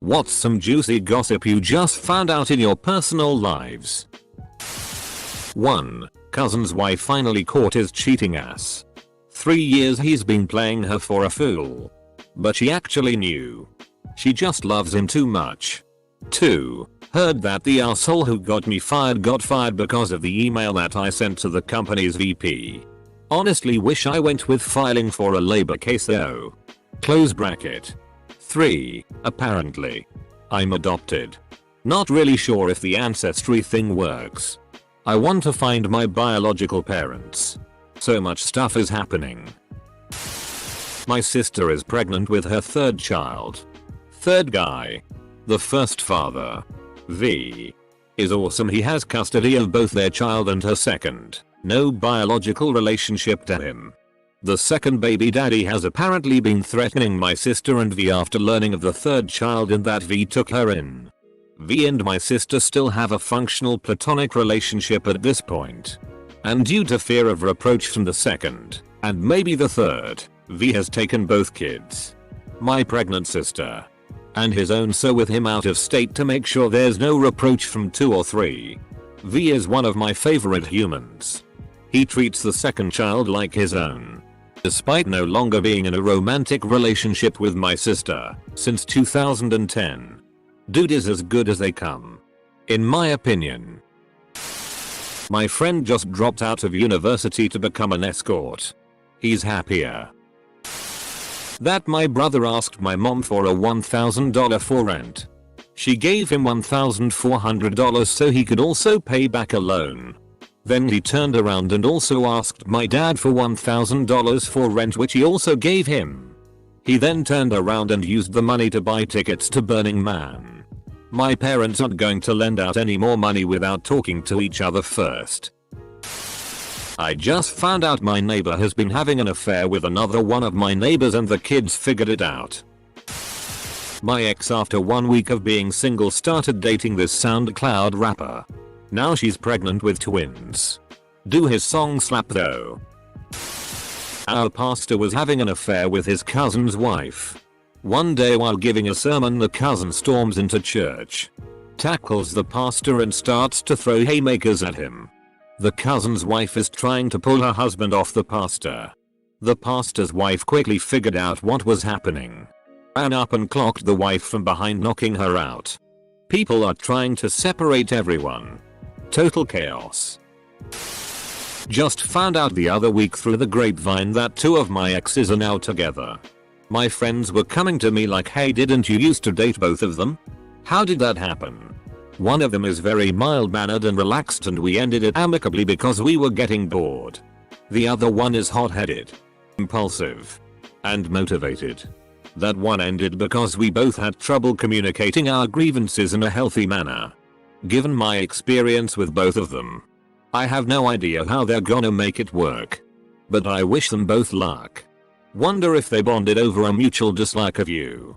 What's some juicy gossip you just found out in your personal lives? 1. Cousin's wife finally caught his cheating ass. 3 years he's been playing her for a fool. But she actually knew. She just loves him too much. 2. Heard that the asshole who got me fired got fired because of the email that I sent to the company's VP. Honestly wish I went with filing for a labor case though. Close bracket. 3. Apparently. I'm adopted. Not really sure if the ancestry thing works. I want to find my biological parents. So much stuff is happening. My sister is pregnant with her 3rd child. 3rd guy. The first father, V, is awesome. He has custody of both their child and her 2nd. No biological relationship to him. The 2nd baby daddy has apparently been threatening my sister and V after learning of the 3rd child and that V took her in. V and my sister still have a functional platonic relationship at this point. And due to fear of reproach from the 2nd, and maybe the 3rd, V has taken both kids. My pregnant sister. And his own, so with him out of state to make sure there's no reproach from 2 or 3. V is one of my favorite humans. He treats the 2nd child like his own. Despite no longer being in a romantic relationship with my sister since 2010. Dude is as good as they come. In my opinion. My friend just dropped out of university to become an escort. He's happier. That my brother asked my mom for a $1,000 for rent. She gave him $1,400 so he could also pay back a loan. Then he turned around and also asked my dad for $1,000 for rent, which he also gave him. He then turned around and used the money to buy tickets to Burning Man. My parents aren't going to lend out any more money without talking to each other first. I just found out my neighbor has been having an affair with another one of my neighbors and the kids figured it out. My ex, after 1 week of being single, started dating this SoundCloud rapper. Now she's pregnant with twins. Do his song slap though? Our pastor was having an affair with his cousin's wife. One day while giving a sermon, the cousin storms into church, tackles the pastor and starts to throw haymakers at him. The cousin's wife is trying to pull her husband off the pastor. The pastor's wife quickly figured out what was happening. Ran up and clocked the wife from behind, knocking her out. People are trying to separate everyone. Total chaos. Just found out the other week through the grapevine that 2 of my exes are now together. My friends were coming to me like, hey, didn't you used to date both of them? How did that happen? One of them is very mild-mannered and relaxed and we ended it amicably because we were getting bored. The other one is hot-headed, impulsive, and motivated. That one ended because we both had trouble communicating our grievances in a healthy manner. Given my experience with both of them, I have no idea how they're gonna make it work. But I wish them both luck. Wonder if they bonded over a mutual dislike of you.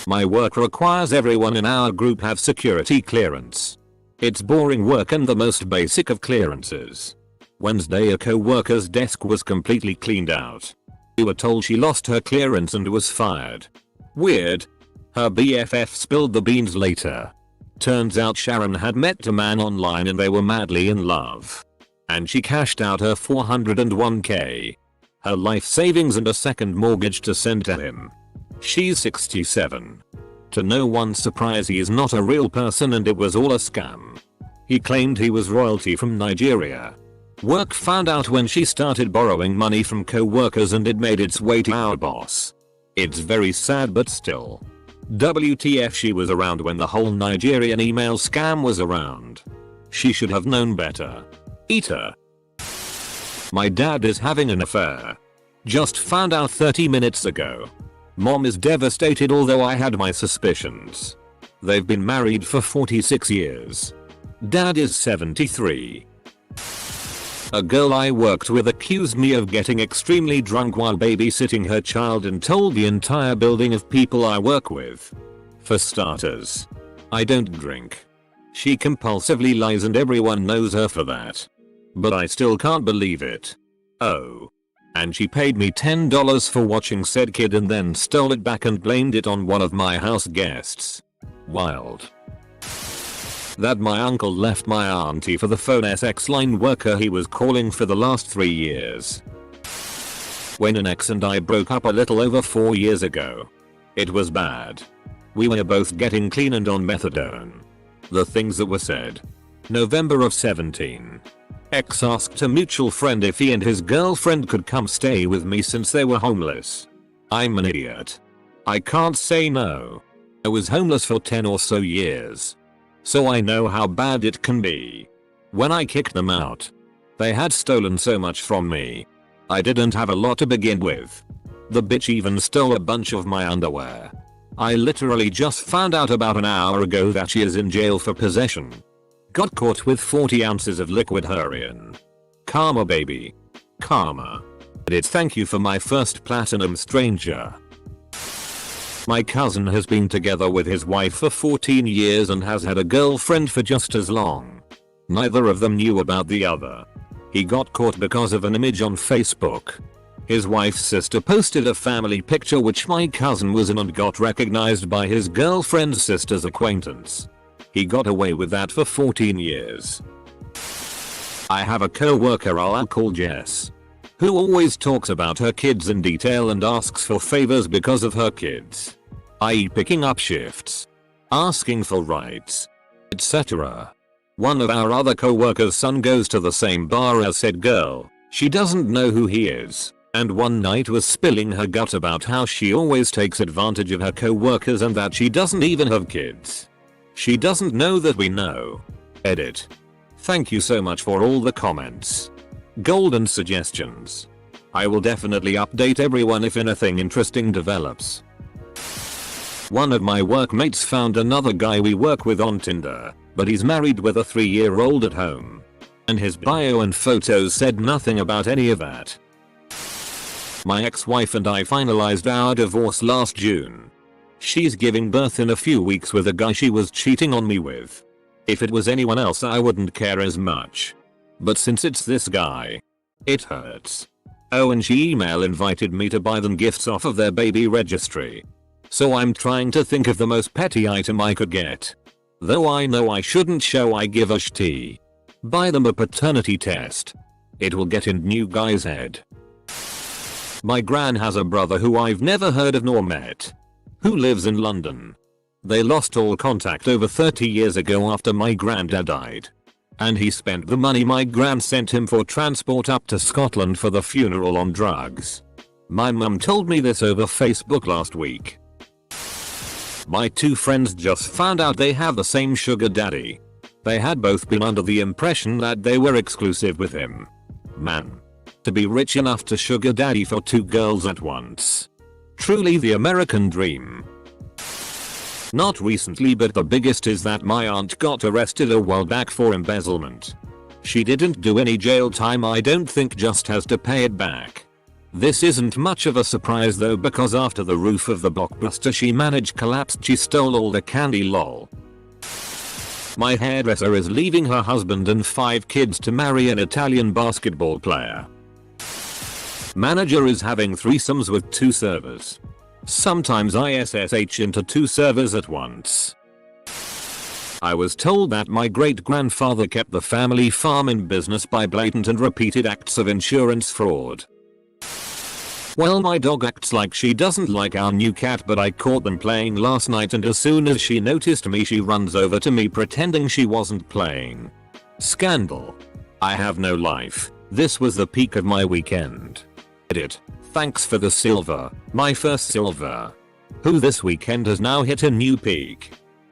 My work requires everyone in our group have security clearance. It's boring work and the most basic of clearances. Wednesday, a co-worker's desk was completely cleaned out. We were told she lost her clearance and was fired. Weird. Her BFF spilled the beans later. Turns out Sharon had met a man online and they were madly in love. And she cashed out her $401k. Her life savings and a second mortgage to send to him. She's 67. To no one's surprise, he is not a real person and it was all a scam. He claimed he was royalty from Nigeria. Work found out when she started borrowing money from co-workers and it made its way to our boss. It's very sad but still. WTF, she was around when the whole Nigerian email scam was around. She should have known better. Eat her. My dad is having an affair. Just found out 30 minutes ago. Mom is devastated, although I had my suspicions. They've been married for 46 years. Dad is 73. A girl I worked with accused me of getting extremely drunk while babysitting her child and told the entire building of people I work with. For starters, I don't drink. She compulsively lies and everyone knows her for that. But I still can't believe it. Oh. And she paid me $10 for watching said kid and then stole it back and blamed it on one of my house guests. Wild. That my uncle left my auntie for the phone sex line worker he was calling for the last 3 years. When an ex and I broke up a little over 4 years ago. It was bad. We were both getting clean and on methadone. The things that were said. November of 17. Ex asked a mutual friend if he and his girlfriend could come stay with me since they were homeless. I'm an idiot. I can't say no. I was homeless for 10 or so years. So I know how bad it can be. When I kicked them out, they had stolen so much from me. I didn't have a lot to begin with. The bitch even stole a bunch of my underwear. I literally just found out about an hour ago that she is in jail for possession. Got caught with 40 ounces of liquid heroin. Karma baby. Karma. Thank you for my first platinum stranger. My cousin has been together with his wife for 14 years and has had a girlfriend for just as long. Neither of them knew about the other. He got caught because of an image on Facebook. His wife's sister posted a family picture which my cousin was in and got recognized by his girlfriend's sister's acquaintance. He got away with that for 14 years. I have a co-worker I'll call Jess, who always talks about her kids in detail and asks for favors because of her kids. I.e. picking up shifts, asking for rides, etc. One of our other co-workers' son goes to the same bar as said girl. She doesn't know who he is, and one night was spilling her gut about how she always takes advantage of her co-workers and that she doesn't even have kids. She doesn't know that we know. Edit. Thank you so much for all the comments. Golden suggestions. I will definitely update everyone if anything interesting develops. One of my workmates found another guy we work with on Tinder, but he's married with a 3-year-old at home. And his bio and photos said nothing about any of that. My ex-wife and I finalized our divorce last June. She's giving birth in a few weeks with a guy she was cheating on me with. If it was anyone else I wouldn't care as much. But since it's this guy, it hurts. Oh, and she email invited me to buy them gifts off of their baby registry. So I'm trying to think of the most petty item I could get. Though I know I shouldn't show I give a shit. Buy them a paternity test. It will get in new guy's head. My gran has a brother who I've never heard of nor met, who lives in London. They lost all contact over 30 years ago after my granddad died. And he spent the money my gran sent him for transport up to Scotland for the funeral on drugs. My mum told me this over Facebook last week. My 2 friends just found out they have the same sugar daddy. They had both been under the impression that they were exclusive with him. Man. To be rich enough to sugar daddy for 2 girls at once. Truly the American dream. Not recently, but the biggest is that my aunt got arrested a while back for embezzlement. She didn't do any jail time, I don't think, just has to pay it back. This isn't much of a surprise though, because after the roof of the Blockbuster she managed collapsed, she stole all the candy lol. My hairdresser is leaving her husband and 5 kids to marry an Italian basketball player. Manager is having threesomes with 2 servers. Sometimes I SSH into 2 servers at once. I was told that my great-grandfather kept the family farm in business by blatant and repeated acts of insurance fraud. Well, my dog acts like she doesn't like our new cat, but I caught them playing last night and as soon as she noticed me she runs over to me pretending she wasn't playing. Scandal. I have no life. This was the peak of my weekend. Edit. Thanks for the silver, my first silver. Who this weekend has now hit a new peak.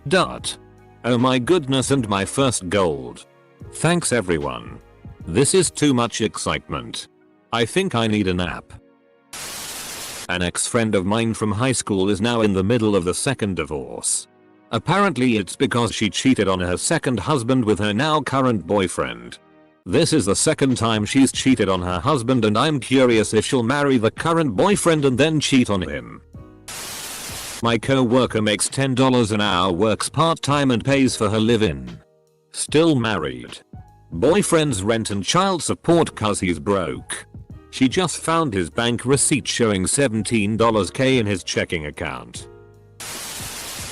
Dot. Oh my goodness, and my first gold. Thanks everyone. This is too much excitement. I think I need a nap. An ex-friend of mine from high school is now in the middle of the second divorce. Apparently it's because she cheated on her second husband with her now current boyfriend. This is the second time she's cheated on her husband and I'm curious if she'll marry the current boyfriend and then cheat on him. My co-worker makes $10 an hour, works part-time and pays for her live-in. Still married. Boyfriend's rent and child support cause he's broke. She just found his bank receipt showing $17K in his checking account.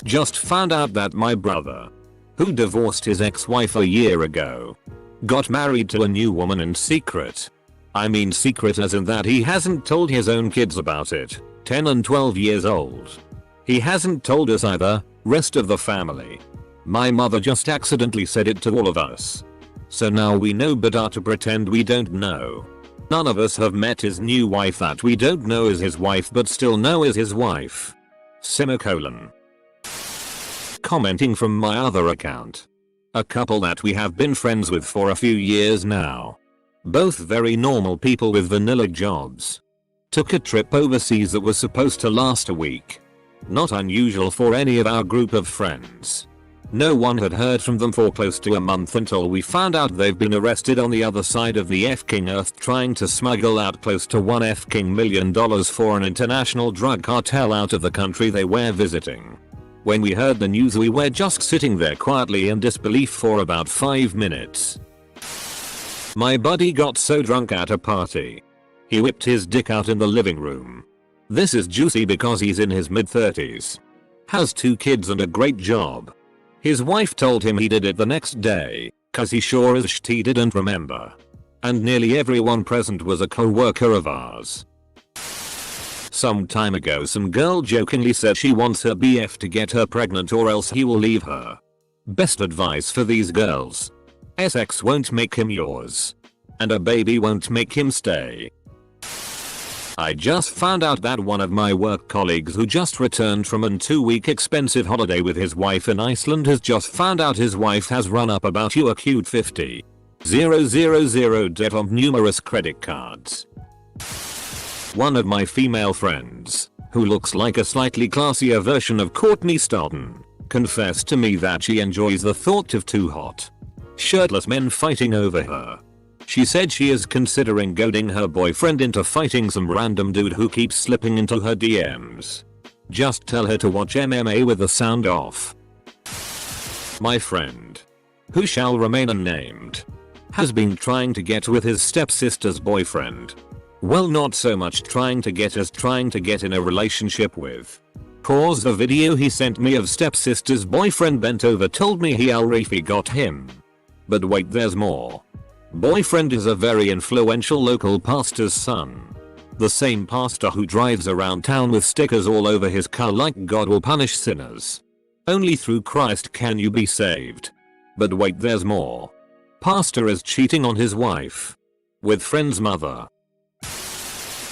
Just found out that my brother, who divorced his ex-wife a year ago, got married to a new woman in secret. I mean secret as in that he hasn't told his own kids about it, 10 and 12 years old. He hasn't told us either, rest of the family. My mother just accidentally said it to all of us. So now we know but are to pretend we don't know. None of us have met his new wife that we don't know is his wife but still know is his wife. Semicolon. Commenting from my other account. A couple that we have been friends with for a few years now. Both very normal people with vanilla jobs. Took a trip overseas that was supposed to last a week. Not unusual for any of our group of friends. No one had heard from them for close to a month until we found out they've been arrested on the other side of the f-king earth trying to smuggle out close to $1 f-king million for an international drug cartel out of the country they were visiting. When we heard the news we were just sitting there quietly in disbelief for about 5 minutes. My buddy got so drunk at a party. He whipped his dick out in the living room. This is juicy because he's in his mid-30s. Has 2 kids and a great job. His wife told him he did it the next day, cause he sure as shit he didn't remember. And nearly everyone present was a co-worker of ours. Some time ago some girl jokingly said she wants her BF to get her pregnant or else he will leave her. Best advice for these girls. Sex won't make him yours. And a baby won't make him stay. I just found out that one of my work colleagues who just returned from an 2-week expensive holiday with his wife in Iceland has just found out his wife has run up about you a cute 50,000 debt on numerous credit cards. One of my female friends, who looks like a slightly classier version of Courtney Stodden, confessed to me that she enjoys the thought of 2 hot, shirtless men fighting over her. She said she is considering goading her boyfriend into fighting some random dude who keeps slipping into her DMs. Just tell her to watch MMA with the sound off. My friend, who shall remain unnamed, has been trying to get with his stepsister's boyfriend. Well, not so much trying to get as trying to get in a relationship with. Cause the video he sent me of stepsister's boyfriend bent over told me he already got him. But wait, there's more. Boyfriend is a very influential local pastor's son. The same pastor who drives around town with stickers all over his car like God will punish sinners. Only through Christ can you be saved. But wait, there's more. Pastor is cheating on his wife. With friend's mother.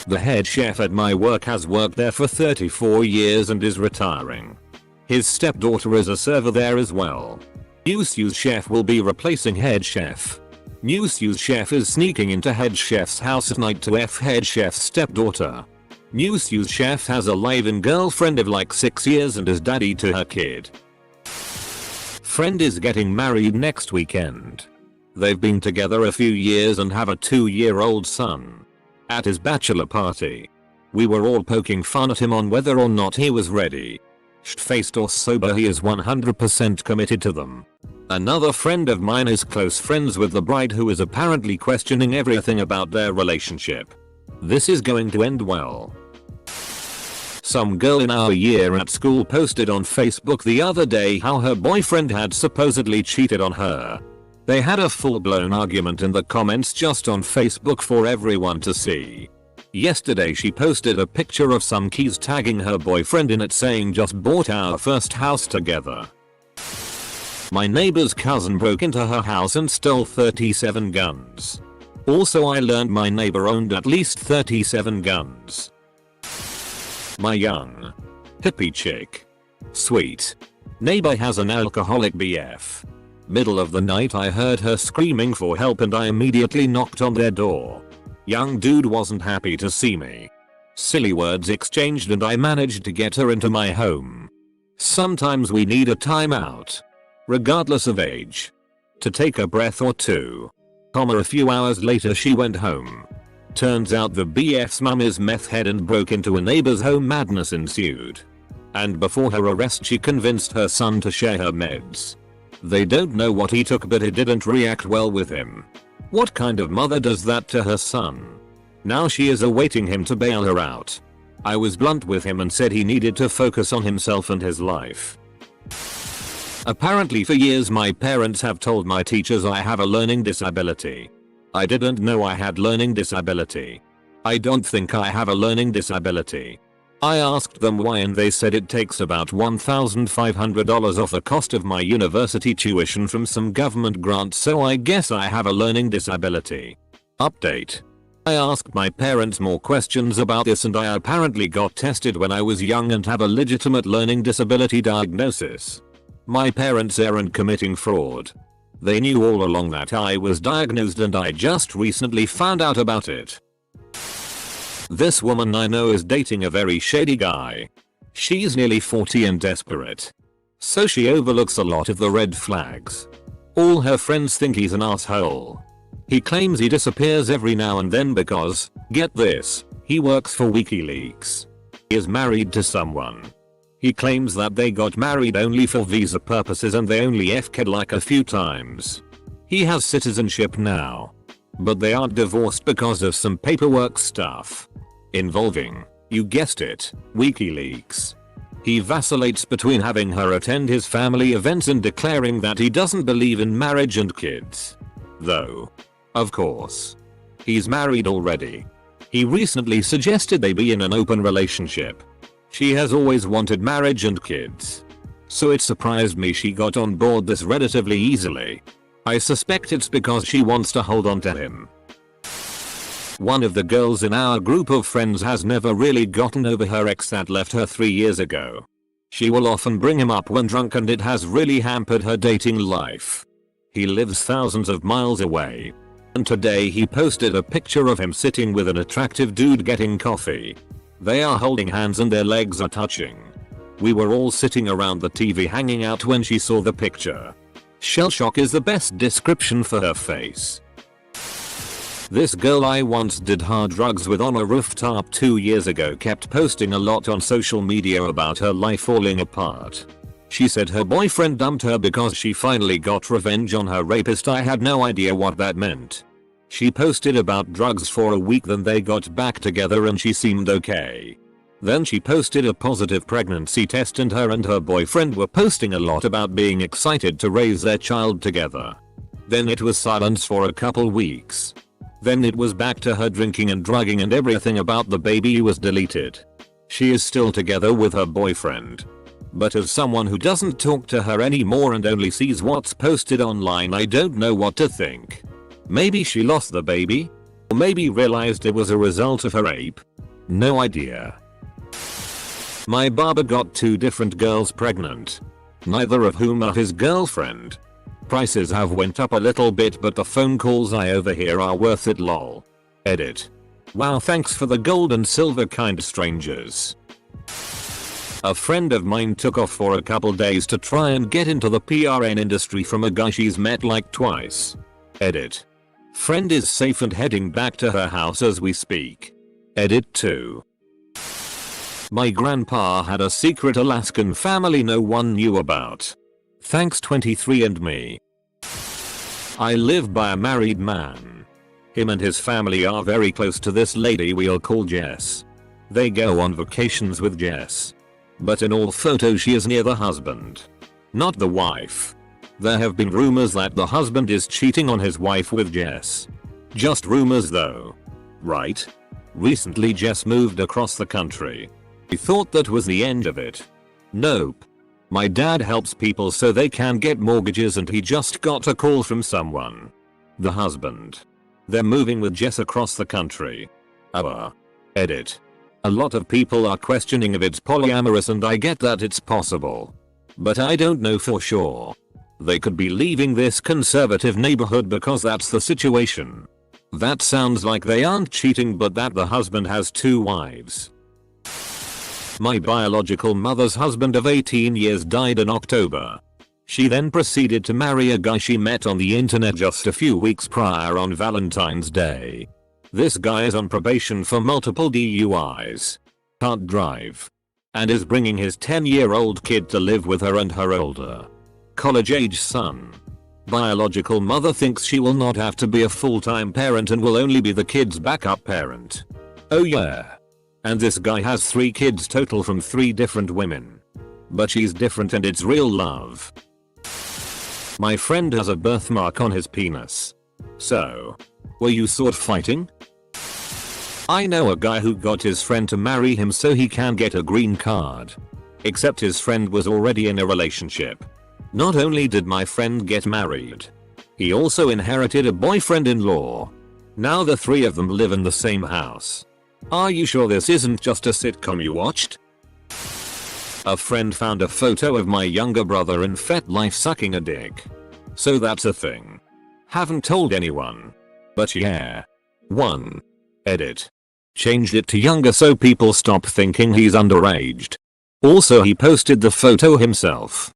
The head chef at my work has worked there for 34 years and is retiring. His stepdaughter is a server there as well. Juiciest chef will be replacing head chef. Juiciest chef is sneaking into head chef's house at night to F head chef's stepdaughter. Juiciest chef has a live-in girlfriend of like 6 years and is daddy to her kid. Friend is getting married next weekend. They've been together a few years and have a 2-year-old son. At his bachelor party, we were all poking fun at him on whether or not he was ready. Shit-faced or sober, he is 100% committed to them. Another friend of mine is close friends with the bride who is apparently questioning everything about their relationship. This is going to end well. Some girl in our year at school posted on Facebook the other day how her boyfriend had supposedly cheated on her. They had a full-blown argument in the comments just on Facebook for everyone to see. Yesterday she posted a picture of some keys tagging her boyfriend in it saying just bought our first house together. My neighbor's cousin broke into her house and stole 37 guns. Also, I learned my neighbor owned at least 37 guns. My young, hippie chick, sweet neighbor has an alcoholic BF. Middle of the night I heard her screaming for help and I immediately knocked on their door. Young dude wasn't happy to see me. Silly words exchanged and I managed to get her into my home. Sometimes we need a timeout. Regardless of age. To take a breath or two. A few hours later she went home. Turns out the BF's mum is meth head and broke into a neighbor's home. Madness ensued. And before her arrest she convinced her son to share her meds. They don't know what he took but it didn't react well with him. What kind of mother does that to her son? Now she is awaiting him to bail her out. I was blunt with him and said he needed to focus on himself and his life. Apparently for years my parents have told my teachers I have a learning disability. I didn't know I had learning disability. I don't think I have a learning disability. I asked them why and they said it takes about $1,500 off the cost of my university tuition from some government grant, so I guess I have a learning disability. Update. I asked my parents more questions about this and I apparently got tested when I was young and have a legitimate learning disability diagnosis. My parents aren't committing fraud. They knew all along that I was diagnosed and I just recently found out about it. This woman I know is dating a very shady guy. She's nearly 40 and desperate. So she overlooks a lot of the red flags. All her friends think he's an asshole. He claims he disappears every now and then because, get this, he works for WikiLeaks. He is married to someone. He claims that they got married only for visa purposes and they only FK'd like a few times. He has citizenship now. But they aren't divorced because of some paperwork stuff. Involving, you guessed it, WikiLeaks. He vacillates between having her attend his family events and declaring that he doesn't believe in marriage and kids. Though. Of course. He's married already. He recently suggested they be in an open relationship. She has always wanted marriage and kids. So it surprised me she got on board this relatively easily. I suspect it's because she wants to hold on to him. One of the girls in our group of friends has never really gotten over her ex that left her 3 years ago. She will often bring him up when drunk and it has really hampered her dating life. He lives thousands of miles away. And today he posted a picture of him sitting with an attractive dude getting coffee. They are holding hands and their legs are touching. We were all sitting around the TV hanging out when she saw the picture. Shell shock is the best description for her face. This girl I once did hard drugs with on a rooftop 2 years ago kept posting a lot on social media about her life falling apart. She said her boyfriend dumped her because she finally got revenge on her rapist. I had no idea what that meant. She posted about drugs for a week, then they got back together and she seemed okay. Then she posted a positive pregnancy test and her boyfriend were posting a lot about being excited to raise their child together. Then it was silence for a couple weeks. Then it was back to her drinking and drugging and everything about the baby was deleted. She is still together with her boyfriend. But as someone who doesn't talk to her anymore and only sees what's posted online, I don't know what to think. Maybe she lost the baby? Or maybe realized it was a result of her rape? No idea. My barber got 2 different girls pregnant. Neither of whom are his girlfriend. Prices have went up a little bit but the phone calls I overhear are worth it lol. Edit. Wow, thanks for the gold and silver kind strangers. A friend of mine took off for a couple days to try and get into the PRN industry from a guy she's met like twice. Edit. Friend is safe and heading back to her house as we speak. Edit 2. My grandpa had a secret Alaskan family no one knew about. Thanks 23andMe. I live by a married man. Him and his family are very close to this lady we'll call Jess. They go on vacations with Jess. But in all photos she is near the husband. Not the wife. There have been rumors that the husband is cheating on his wife with Jess. Just rumors though. Right? Recently Jess moved across the country. We thought that was the end of it. Nope. My dad helps people so they can get mortgages and he just got a call from someone. The husband. They're moving with Jess across the country. Edit. A lot of people are questioning if it's polyamorous and I get that it's possible. But I don't know for sure. They could be leaving this conservative neighborhood because that's the situation. That sounds like they aren't cheating but that the husband has 2 wives. My biological mother's husband of 18 years died in October. She then proceeded to marry a guy she met on the internet just a few weeks prior on Valentine's Day. This guy is on probation for multiple DUIs. Can't drive. And is bringing his 10-year-old kid to live with her and her older college-age son. Biological mother thinks she will not have to be a full-time parent and will only be the kid's backup parent. Oh yeah. And this guy has 3 kids total from 3 different women. But she's different and it's real love. My friend has a birthmark on his penis. So, were you sword fighting? I know a guy who got his friend to marry him so he can get a green card. Except his friend was already in a relationship. Not only did my friend get married, he also inherited a boyfriend-in-law. Now the 3 of them live in the same house. Are you sure this isn't just a sitcom you watched? A friend found a photo of my younger brother in FetLife sucking a dick. So that's a thing. Haven't told anyone. But yeah. 1. Edit. Changed it to younger so people stop thinking he's underaged. Also he posted the photo himself.